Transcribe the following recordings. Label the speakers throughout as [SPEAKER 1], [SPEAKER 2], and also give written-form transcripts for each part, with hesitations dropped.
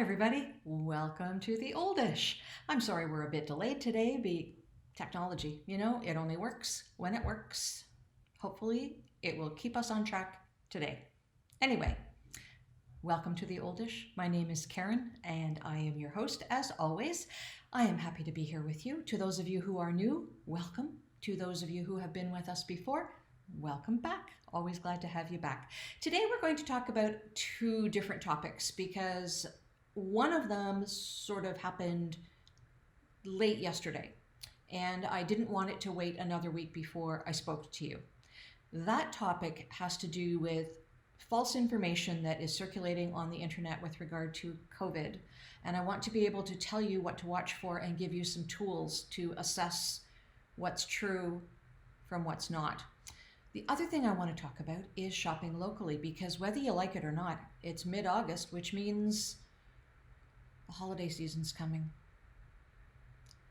[SPEAKER 1] everybody. Welcome to the Oldish. I'm sorry we're a bit delayed today. Technology, it only works when it works. Hopefully, it will keep us on track today. Anyway, welcome to the Oldish. My name is Karen, and I am your host as always. I am happy to be here with you. To those of you who are new, welcome. To those of you who have been with us before, welcome back. Always glad to have you back. Today we're going to talk about two different topics because one of them sort of happened late yesterday, and I didn't want it to wait another week before I spoke to you. That topic has to do with false information that is circulating on the internet with regard to COVID, and I want to be able to tell you what to watch for and give you some tools to assess what's true from what's not. The other thing I want to talk about is shopping locally, because whether you like it or not, it's mid-August, which means the holiday season's coming.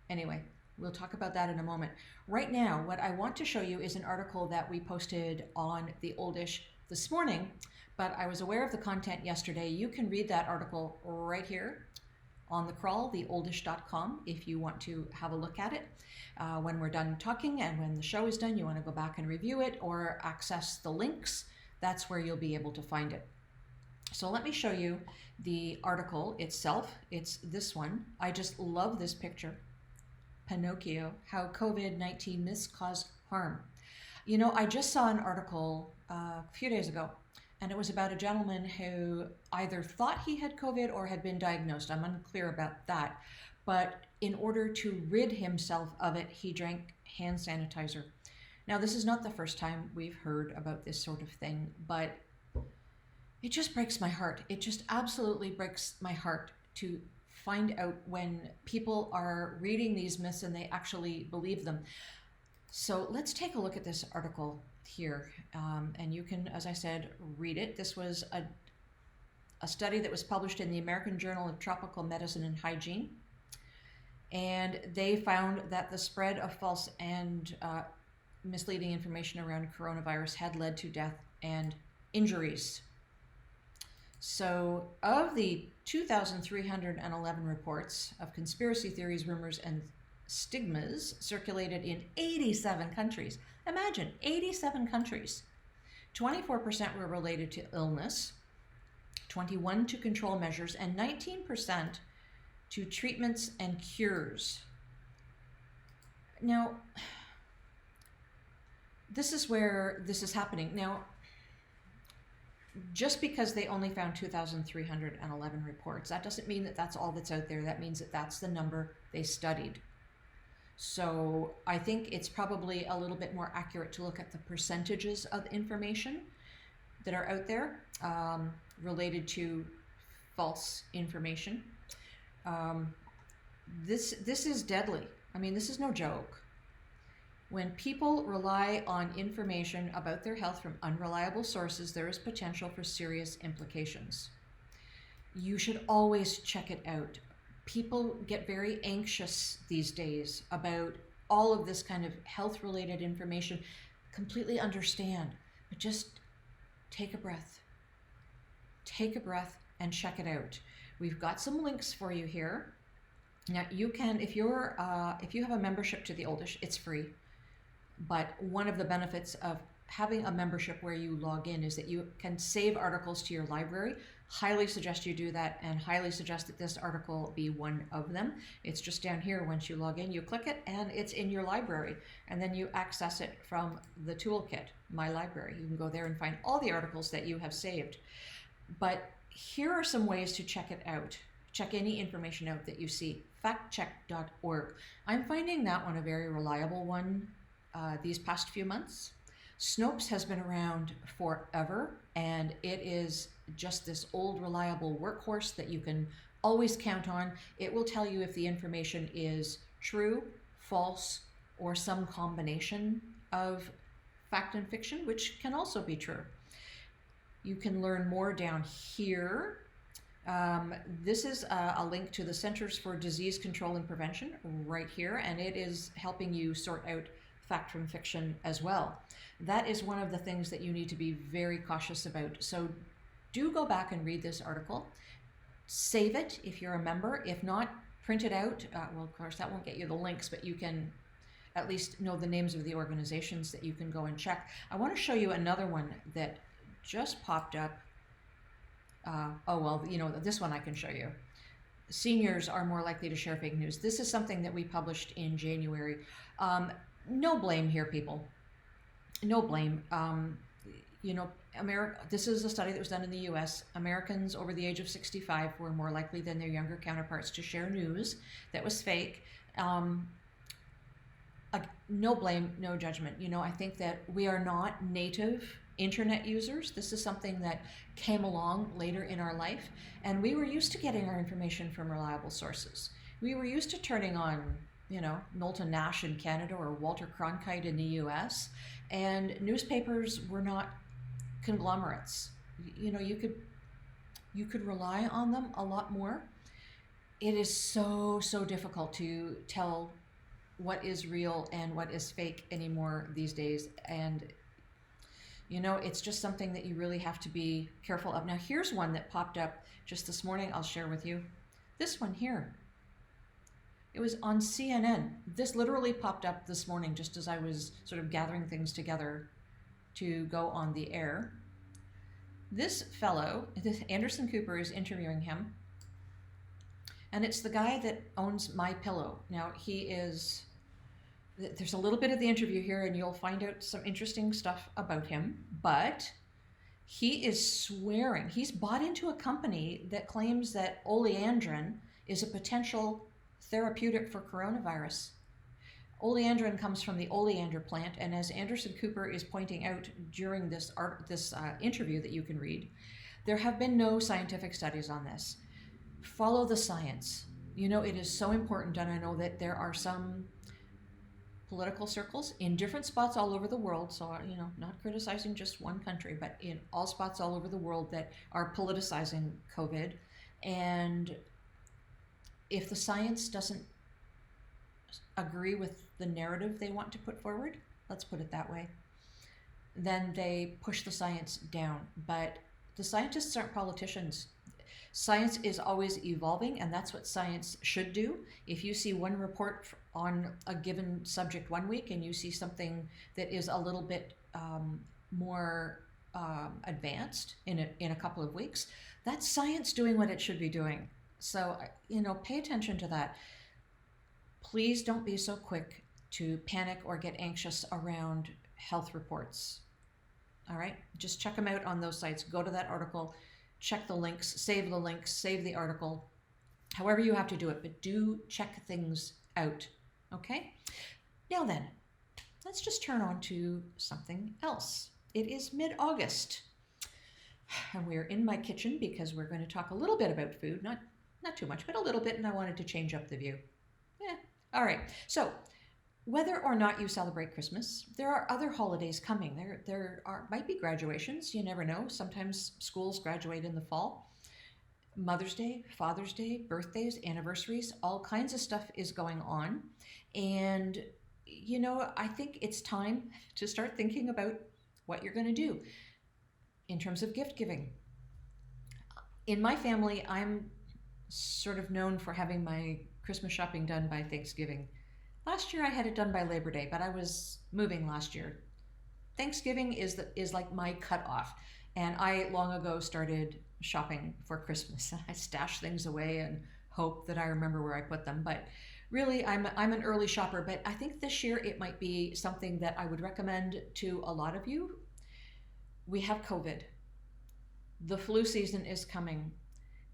[SPEAKER 1] Anyway, we'll talk about that in a moment. Right now, what I want to show you is an article that we posted on the Oldish this morning, but I was aware of the content yesterday. You can read that article right here on the crawl, theoldish.com, if you want to have a look at it. When we're done talking and when the show is done, you want to go back and review it or access the links. That's where you'll be able to find it. So let me show you the article itself. It's this one. I just love this picture. Pinocchio, how COVID-19 myths cause harm. I just saw an article a few days ago, and it was about a gentleman who either thought he had COVID or had been diagnosed. I'm unclear about that. But in order to rid himself of it, he drank hand sanitizer. Now, this is not the first time we've heard about this sort of thing, but it just breaks my heart. It just absolutely breaks my heart to find out when people are reading these myths and they actually believe them. So let's take a look at this article here. And you can, as I said, read it. This was a study that was published in the American Journal of Tropical Medicine and Hygiene. And they found that the spread of false and misleading information around coronavirus had led to death and injuries. So of the 2,311 reports of conspiracy theories, rumors, and stigmas circulated in 87 countries, imagine 87 countries, 24% were related to illness, 21% to control measures, and 19% to treatments and cures. Now, this is where this is happening. Now, just because they only found 2,311 reports, that doesn't mean that that's all that's out there. That means that that's the number they studied. So I think it's probably a little bit more accurate to look at the percentages of information that are out there related to false information. This is deadly. I mean, this is no joke. When people rely on information about their health from unreliable sources, there is potential for serious implications. You should always check it out. People get very anxious these days about all of this kind of health-related information. Completely understand, but just take a breath. Take a breath and check it out. We've got some links for you here. Now you can, if you have a membership to the Oldish, it's free. But one of the benefits of having a membership where you log in is that you can save articles to your library. Highly suggest you do that, and highly suggest that this article be one of them. It's just down here. Once you log in, you click it and it's in your library, and then you access it from the toolkit, My Library. You can go there and find all the articles that you have saved. But here are some ways to check it out. Check any information out that you see. Factcheck.org. I'm finding that one a very reliable one these past few months. Snopes has been around forever, and it is just this old reliable workhorse that you can always count on. It will tell you if the information is true, false, or some combination of fact and fiction, which can also be true. You can learn more down here. This is a link to the Centers for Disease Control and Prevention right here, and it is helping you sort out fact from fiction as well. That is one of the things that you need to be very cautious about. So do go back and read this article. Save it if you're a member. If not, print it out. Well, of course, that won't get you the links, but you can at least know the names of the organizations that you can go and check. I want to show you another one that just popped up. This one I can show you. Seniors are more likely to share fake news. This is something that we published in January. No blame here, people. No blame. This is a study that was done in the US. Americans over the age of 65 were more likely than their younger counterparts to share news that was fake. No blame, no judgment. I think that we are not native internet users. This is something that came along later in our life, and we were used to getting our information from reliable sources. We were used to turning on, Knowlton Nash in Canada or Walter Cronkite in the US, and newspapers were not conglomerates. You could rely on them a lot more. It is so difficult to tell what is real and what is fake anymore these days, and it's just something that you really have to be careful of. Now, here's one that popped up just this morning. I'll share with you. This one here. It was on CNN. This literally popped up this morning just as I was sort of gathering things together to go on the air. This fellow, Anderson Cooper, is interviewing him. And it's the guy that owns My Pillow. Now, there's a little bit of the interview here, and you'll find out some interesting stuff about him, but he is swearing. He's bought into a company that claims that oleandrin is a potential therapeutic for coronavirus. Oleandrin comes from the oleander plant, and as Anderson Cooper is pointing out during this interview that you can read, there have been no scientific studies on this. Follow the science. It is so important, and I know that there are some political circles in different spots all over the world, so not criticizing just one country, but in all spots all over the world that are politicizing COVID. And if the science doesn't agree with the narrative they want to put forward, let's put it that way, then they push the science down. But the scientists aren't politicians. Science is always evolving, and that's what science should do. If you see one report on a given subject one week and you see something that is a little bit more advanced in a couple of weeks, that's science doing what it should be doing. So, pay attention to that. Please don't be so quick to panic or get anxious around health reports. All right? Just check them out on those sites. Go to that article. Check the links, save the article, however you have to do it, but do check things out, okay? Now then, let's just turn on to something else. It is mid-August, and we're in my kitchen because we're going to talk a little bit about food, not too much, but a little bit, and I wanted to change up the view. All right, so whether or not you celebrate Christmas, there are other holidays coming. There might be graduations. You never know. Sometimes schools graduate in the fall. Mother's Day, Father's Day, birthdays, anniversaries, all kinds of stuff is going on. And, I think it's time to start thinking about what you're going to do in terms of gift giving. In my family, I'm sort of known for having my Christmas shopping done by Thanksgiving. Last year I had it done by Labor Day, but I was moving last year. Thanksgiving is like my cutoff, and I long ago started shopping for Christmas. I stash things away and hope that I remember where I put them, but really I'm an early shopper. But I think this year it might be something that I would recommend to a lot of you. We have COVID. The flu season is coming.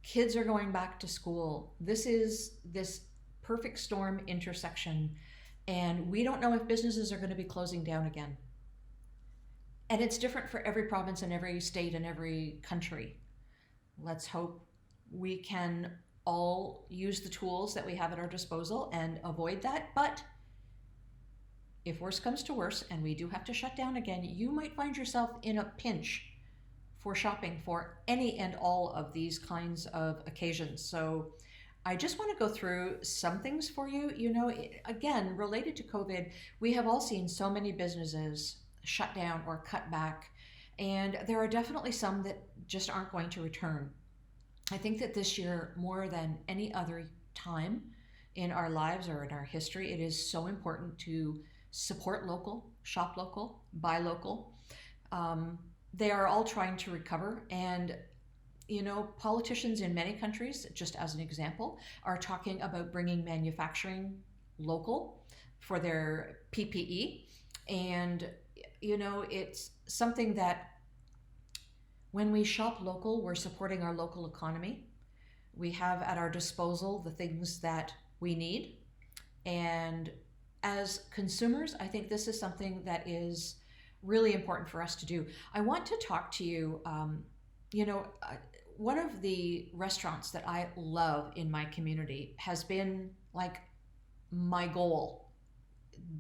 [SPEAKER 1] Kids are going back to school. This is this perfect storm intersection, and we don't know if businesses are going to be closing down again. And it's different for every province and every state and every country. Let's hope we can all use the tools that we have at our disposal and avoid that. But if worse comes to worse and we do have to shut down again, you might find yourself in a pinch for shopping for any and all of these kinds of occasions. So I just want to go through some things for you. Again, related to COVID, we have all seen so many businesses shut down or cut back, and there are definitely some that just aren't going to return. I think that this year, more than any other time in our lives or in our history, it is so important to support local, shop local, buy local. Um, they are all trying to recover, and politicians in many countries, just as an example, are talking about bringing manufacturing local for their PPE. And, it's something that when we shop local, we're supporting our local economy. We have at our disposal the things that we need. And as consumers, I think this is something that is really important for us to do. I want to talk to you. You know, one of the restaurants that I love in my community has been like my goal.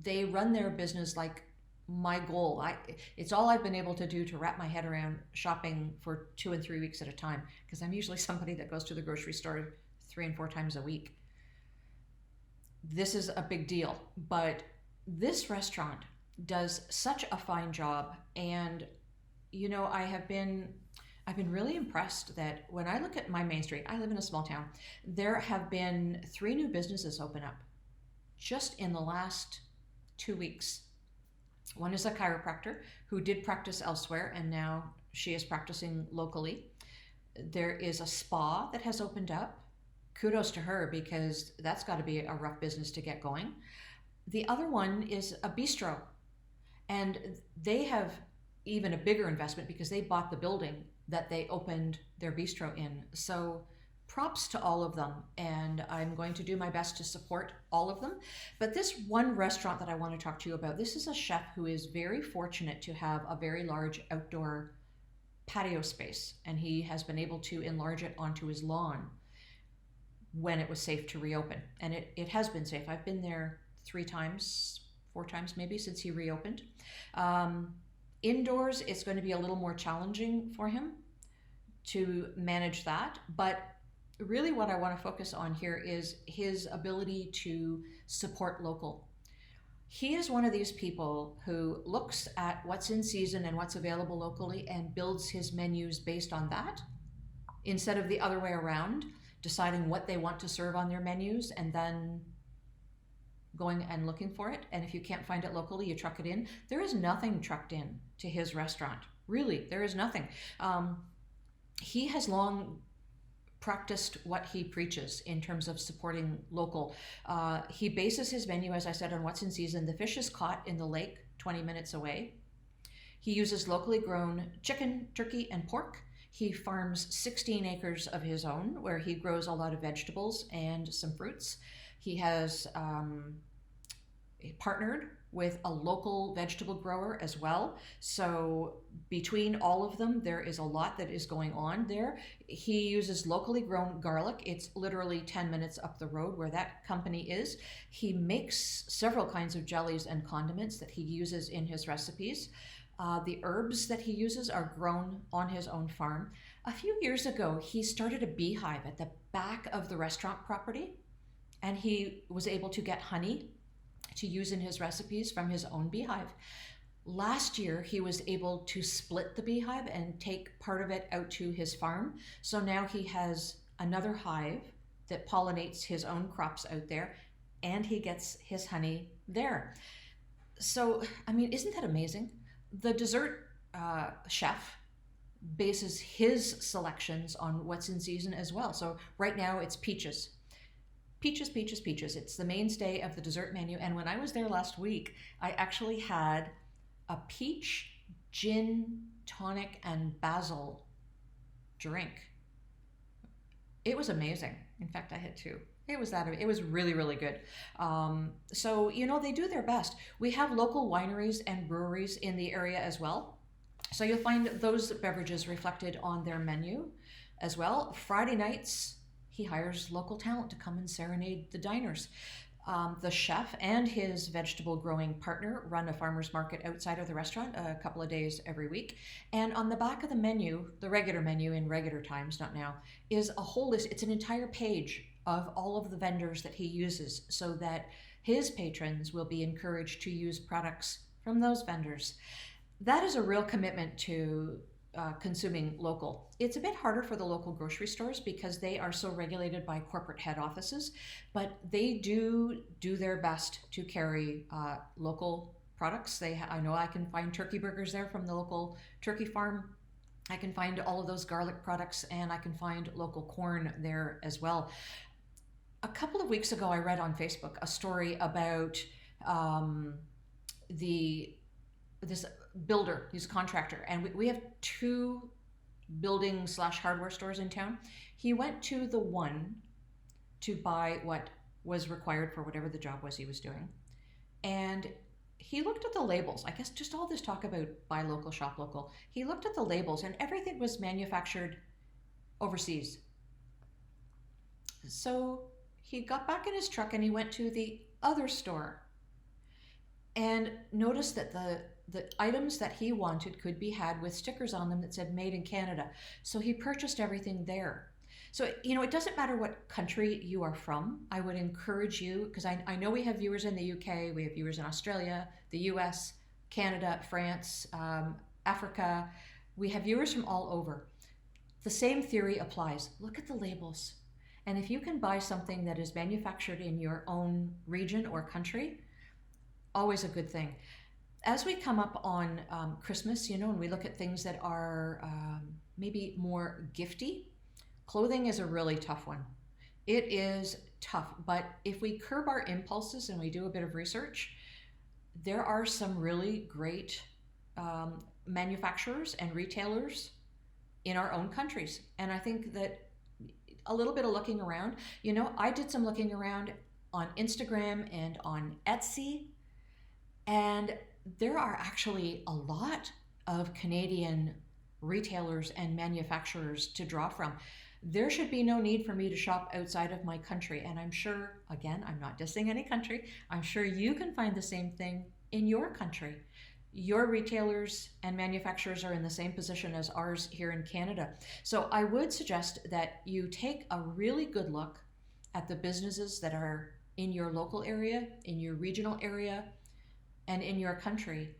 [SPEAKER 1] They run their business like my goal. It's all I've been able to do to wrap my head around shopping for 2 and 3 weeks at a time, because I'm usually somebody that goes to the grocery store 3 and 4 times a week. This is a big deal, but this restaurant does such a fine job. And I've been really impressed that when I look at my main street, I live in a small town, there have been 3 new businesses open up just in the last 2 weeks. One is a chiropractor who did practice elsewhere, and now she is practicing locally. There is a spa that has opened up. Kudos to her, because that's got to be a rough business to get going. The other one is a bistro, and they have even a bigger investment because they bought the building that they opened their bistro in. So props to all of them, and I'm going to do my best to support all of them. But this one restaurant that I want to talk to you about, this is a chef who is very fortunate to have a very large outdoor patio space, and he has been able to enlarge it onto his lawn when it was safe to reopen. And it has been safe. I've been there 3 times, 4 times maybe, since he reopened. Indoors, it's going to be a little more challenging for him to manage that. But really what I want to focus on here is his ability to support local. He is one of these people who looks at what's in season and what's available locally and builds his menus based on that, instead of the other way around, deciding what they want to serve on their menus and then going and looking for it. And if you can't find it locally, you truck it in. There is nothing trucked in to his restaurant. Really, there is nothing. He has long practiced what he preaches in terms of supporting local. He bases his menu, as I said, on what's in season. The fish is caught in the lake 20 minutes away. He uses locally grown chicken, turkey, and pork. He farms 16 acres of his own, where he grows a lot of vegetables and some fruits. He has partnered with a local vegetable grower as well. So between all of them, there is a lot that is going on there. He uses locally grown garlic. It's literally 10 minutes up the road where that company is. He makes several kinds of jellies and condiments that he uses in his recipes. The herbs that he uses are grown on his own farm. A few years ago, he started a beehive at the back of the restaurant property, and he was able to get honey to use in his recipes from his own beehive. Last year, he was able to split the beehive and take part of it out to his farm. So now he has another hive that pollinates his own crops out there, and he gets his honey there. So, I mean, isn't that amazing? The dessert chef bases his selections on what's in season as well. So right now it's peaches. Peaches, peaches, peaches. It's the mainstay of the dessert menu. And when I was there last week, I actually had a peach, gin, tonic, and basil drink. It was amazing. In fact, I had 2. It was really, really good. So, they do their best. We have local wineries and breweries in the area as well. So you'll find those beverages reflected on their menu as well. Friday nights, he hires local talent to come and serenade the diners. The chef and his vegetable growing partner run a farmer's market outside of the restaurant a couple of days every week. And on the back of the menu, the regular menu in regular times, not now, is a whole list. It's an entire page of all of the vendors that he uses, so that his patrons will be encouraged to use products from those vendors. That is a real commitment to consuming local. It's a bit harder for the local grocery stores because they are so regulated by corporate head offices, but they do their best to carry local products. I know I can find turkey burgers there from the local turkey farm. I can find all of those garlic products, and I can find local corn there as well. A couple of weeks ago, I read on Facebook a story about this builder, he's a contractor, and we have two building slash hardware stores in town. He went to the one to buy what was required for whatever the job was he was doing, and he looked at the labels. I guess just all this talk about buy local, shop local. He looked at the labels, and everything was manufactured overseas. So he got back in his truck and he went to the other store and noticed that the items that he wanted could be had with stickers on them that said made in Canada. So he purchased everything there. So, it doesn't matter what country you are from. I would encourage you, because I know we have viewers in the UK, we have viewers in Australia, the US, Canada, France, Africa. We have viewers from all over. The same theory applies. Look at the labels. And if you can buy something that is manufactured in your own region or country, always a good thing. As we come up on Christmas, and we look at things that are maybe more gifty, clothing is a really tough one. It is tough, but if we curb our impulses and we do a bit of research, there are some really great manufacturers and retailers in our own countries. And I think that a little bit of looking around, I did some looking around on Instagram and on Etsy, and there are actually a lot of Canadian retailers and manufacturers to draw from. There should be no need for me to shop outside of my country. And I'm sure, again, I'm not dissing any country, I'm sure you can find the same thing in your country. Your retailers and manufacturers are in the same position as ours here in Canada. So I would suggest that you take a really good look at the businesses that are in your local area, in your regional area, and in your country,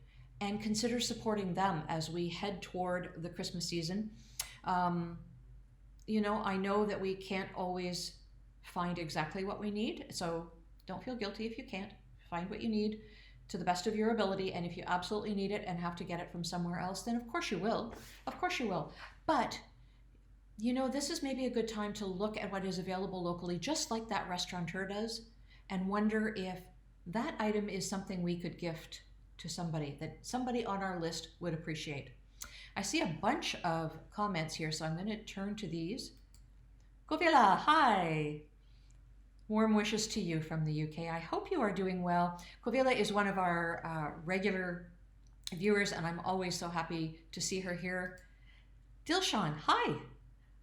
[SPEAKER 1] and consider supporting them as we head toward the Christmas season. I know that we can't always find exactly what we need, so don't feel guilty if you can't. Find what you need to the best of your ability, and if you absolutely need it and have to get it from somewhere else, then of course you will. Of course you will. But, this is maybe a good time to look at what is available locally, just like that restaurateur does, and wonder if that item is something we could gift to somebody, that somebody on our list would appreciate. I see a bunch of comments here, so I'm going to turn to these. Govila, hi! Warm wishes to you from the UK. I hope you are doing well. Govila is one of our regular viewers, and I'm always so happy to see her here. Dilshan, hi!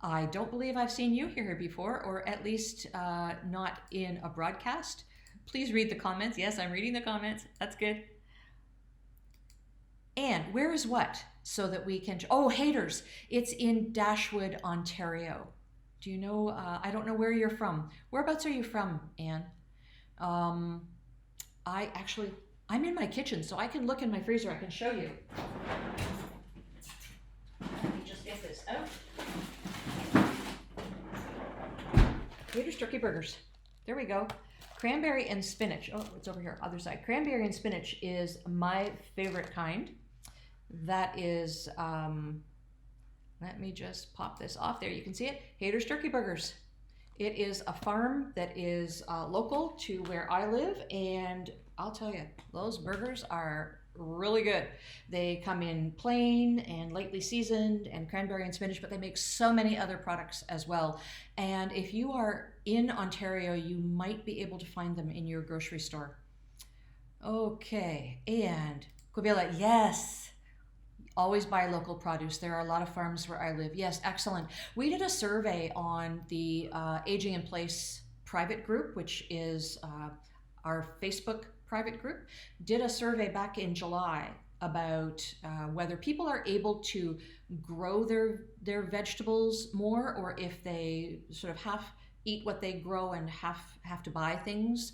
[SPEAKER 1] I don't believe I've seen you here before, or at least not in a broadcast. Please read the comments. Yes, I'm reading the comments. That's good. And where is what? So that we can... Oh, haters. It's in Dashwood, Ontario. Do you know... I don't know where you're from. Whereabouts are you from, Anne? I'm in my kitchen, so I can look in my freezer. I can show you. Let me just get this out. Haters Turkey Burgers. There we go. Cranberry and spinach. Oh, it's over here, other side. Cranberry and spinach is my favorite kind. That is, let me just pop this off there. You can see it. Haters Turkey Burgers. It is a farm that is local to where I live, and I'll tell you, those burgers are really good. They come in plain and lightly seasoned and cranberry and spinach, but they make so many other products as well. And if you are in Ontario, you might be able to find them in your grocery store. Okay, and Kovila, yes, always buy local produce. There are a lot of farms where I live. Yes, excellent. We did a survey on the Aging in Place private group, which is our Facebook private group. Did a survey back in July about whether people are able to grow their vegetables more, or if they sort of half eat what they grow and have to buy things,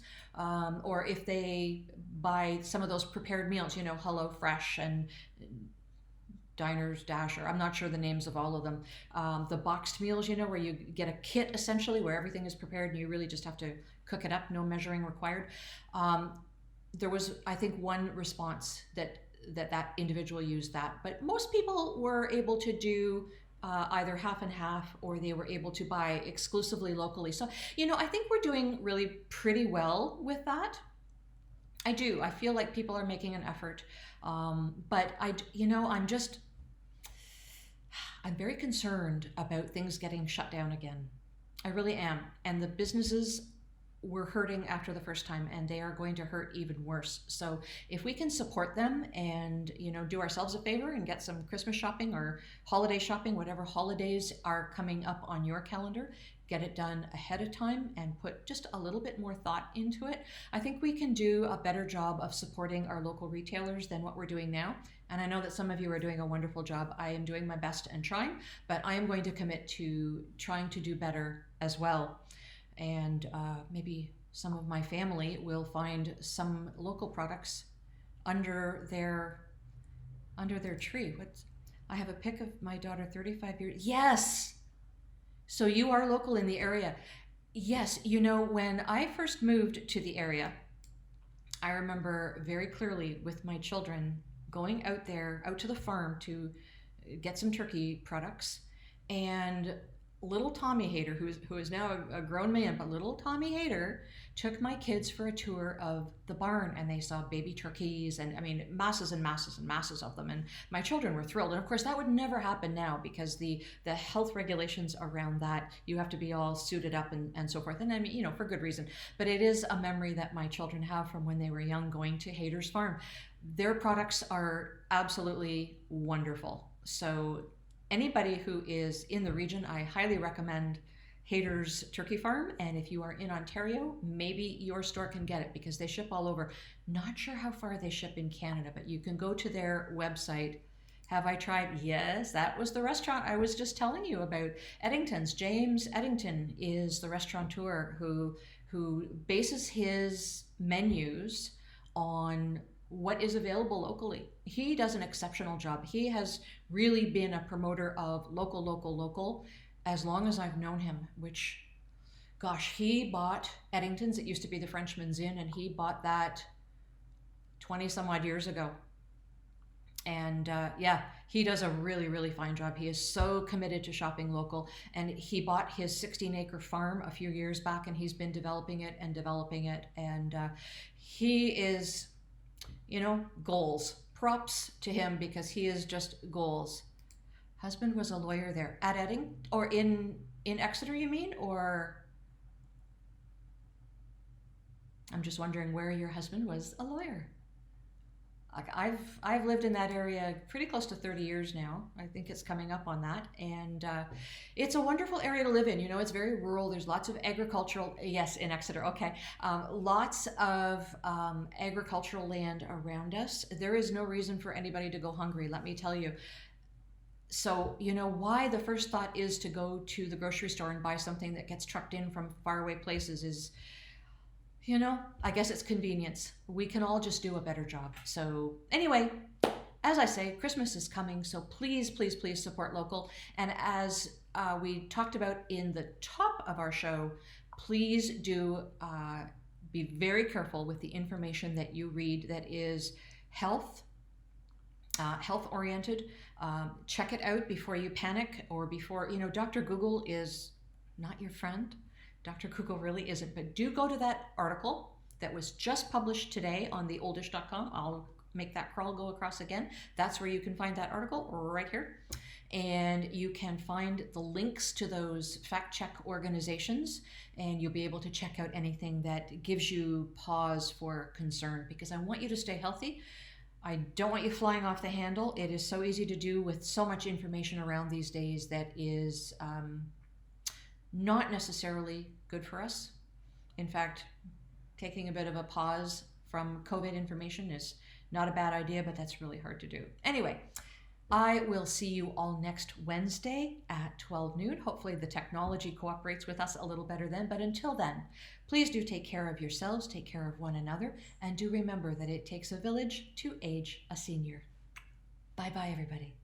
[SPEAKER 1] or if they buy some of those prepared meals, Hello Fresh and Diners, Dasher, I'm not sure the names of all of them. The boxed meals, you know, where you get a kit essentially where everything is prepared and you really just have to cook it up, no measuring required. There was, I think, one response that individual used that, but most people were able to do either half and half, or they were able to buy exclusively locally. So, you know, I think we're doing really pretty well with that. I do. I feel like people are making an effort, but I'm very concerned about things getting shut down again. I really am, and the businesses were hurting after the first time, and they are going to hurt even worse. So if we can support them and, you know, do ourselves a favor and get some Christmas shopping or holiday shopping, whatever holidays are coming up on your calendar, get it done ahead of time and put just a little bit more thought into it, I think we can do a better job of supporting our local retailers than what we're doing now. And I know that some of you are doing a wonderful job. I am doing my best and trying, but I am going to commit to trying to do better as well. And maybe some of my family will find some local products under their tree. I have a pic of my daughter, 35 years. Yes. So you are local in the area. Yes. You know, when I first moved to the area, I remember very clearly with my children going out to the farm to get some turkey products, and little Tommy Hayter, who is now a grown man, but little Tommy Hayter took my kids for a tour of the barn, and they saw baby turkeys, and I mean, masses and masses and masses of them. And my children were thrilled. And of course, that would never happen now because the health regulations around that, you have to be all suited up and so forth. And I mean, you know, for good reason. But it is a memory that my children have from when they were young going to Hayter's farm. Their products are absolutely wonderful. So anybody who is in the region, I highly recommend Hayter's Turkey Farm. And if you are in Ontario, maybe your store can get it because they ship all over. Not sure how far they ship in Canada, but you can go to their website. Have I tried? Yes, that was the restaurant I was just telling you about. Eddington's. James Eddington is the restaurateur who bases his menus on what is available locally. He does an exceptional job. He has really been a promoter of local as long as I've known him, which, gosh, he bought Eddington's. It used to be the Frenchman's Inn, and he bought that 20 some odd years ago. And yeah, he does a really, really fine job. He is so committed to shopping local, and he bought his 16-acre farm a few years back, and he's been developing it. And he is, you know, goals. Props to him because he is just goals. Husband was a lawyer there at Edding, or in Exeter, you mean? Or I'm just wondering where your husband was a lawyer. I've lived in that area pretty close to 30 years now. I think it's coming up on that, and it's a wonderful area to live in. You know, it's very rural. There's lots of agricultural. Yes, in Exeter. Okay, lots of agricultural land around us. There is no reason for anybody to go hungry. Let me tell you. So, you know, why the first thought is to go to the grocery store and buy something that gets trucked in from faraway places is, you know, I guess it's convenience. We can all just do a better job. So anyway, as I say, Christmas is coming, so please, please, please support local. And as we talked about in the top of our show, please do be very careful with the information that you read that is health oriented. Check it out before you panic, or before, you know, Dr. Google is not your friend. Dr. Google really isn't, but do go to that article that was just published today on theoldish.com. I'll make that crawl go across again. That's where you can find that article right here. And you can find the links to those fact check organizations, and you'll be able to check out anything that gives you pause for concern, because I want you to stay healthy. I don't want you flying off the handle. It is so easy to do with so much information around these days that is not necessarily good for us. In fact, taking a bit of a pause from COVID information is not a bad idea, but that's really hard to do. Anyway, I will see you all next Wednesday at 12 noon. Hopefully the technology cooperates with us a little better then, but until then, please do take care of yourselves, take care of one another, and do remember that it takes a village to age a senior. Bye-bye, everybody.